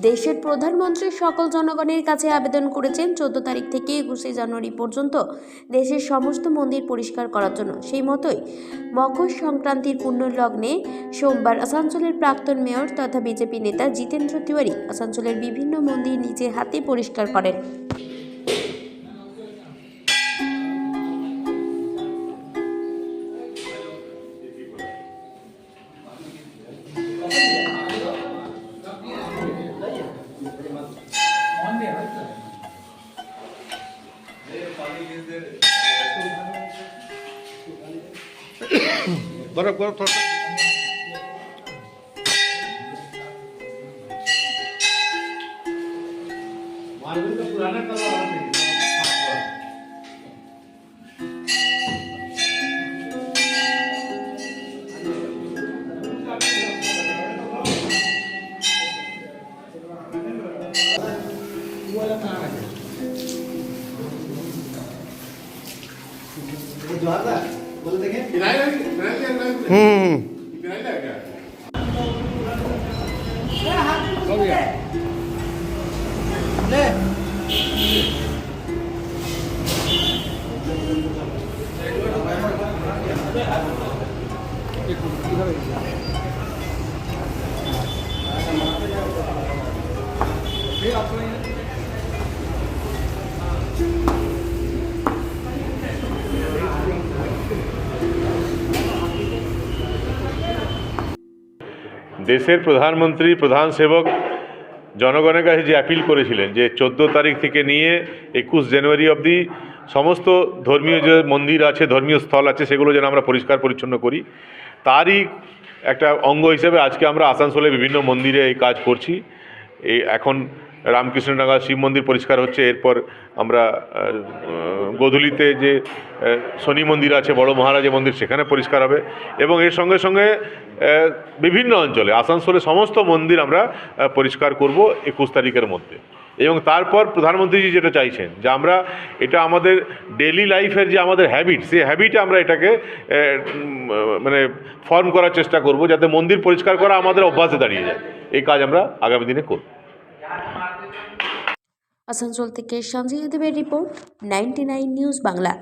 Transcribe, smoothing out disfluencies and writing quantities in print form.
দেশের প্রধানমন্ত্রী সকল জনগণের কাছে আবেদন করেছেন 14 তারিখ থেকে 21শে জানুয়ারি পর্যন্ত দেশের সমস্ত মন্দির পরিষ্কার করার জন্য। সেই মতোই মকর সংক্রান্তির পুণ্যলগ্নে সোমবার আসানসোলের প্রাক্তন মেয়র তথা বিজেপি নেতা জিতেন্দ্র তিওয়ারি আসানসোলের বিভিন্ন মন্দির নিজের হাতে পরিষ্কার করেন। बर्फ बर्फ थोड़ा मार्बल का पुराना कलर वाला चाहिए। वाला कहाँ है? ये जो आता है बोल देंगे किराए দেশের প্রধানমন্ত্রী প্রধান সেবক জনগণের কাছে যে অ্যাপিল করেছিলেন যে 14 তারিখ থেকে নিয়ে 21 জানুয়ারি অবধি সমস্ত ধর্মীয় যে মন্দির আছে, ধর্মীয় স্থল আছে, সেগুলো যেন আমরা পরিষ্কার পরিচ্ছন্ন করি, তারই একটা অঙ্গ হিসেবে আজকে আমরা আসানসোলে বিভিন্ন মন্দিরে এই কাজ করছি। এই এখন রামকৃষ্ণনগর শিব মন্দির পরিষ্কার হচ্ছে, এরপর আমরা গোধূলিতে যে শনি মন্দির আছে, বড় মহারাজের মন্দির, সেখানে পরিষ্কার হবে এবং এর সঙ্গে সঙ্গে বিভিন্ন অঞ্চলে আসানসোলে সমস্ত মন্দির আমরা পরিষ্কার করব 21 তারিখের মধ্যে। এবং তারপর প্রধানমন্ত্রীজি যেটা চাইছেন যে আমরা এটা আমাদের ডেইলি লাইফের যে আমাদের হ্যাবিট, সেই হ্যাবিটে আমরা এটাকে মানে ফর্ম করার চেষ্টা করব, যাতে মন্দির পরিষ্কার করা আমাদের অভ্যাসে দাঁড়িয়ে যায়। এই কাজ আমরা আগামী দিনে করব। আসানসোল থেকে সঞ্জয় দেবের রিপোর্ট, 99 নিউজ বাংলা।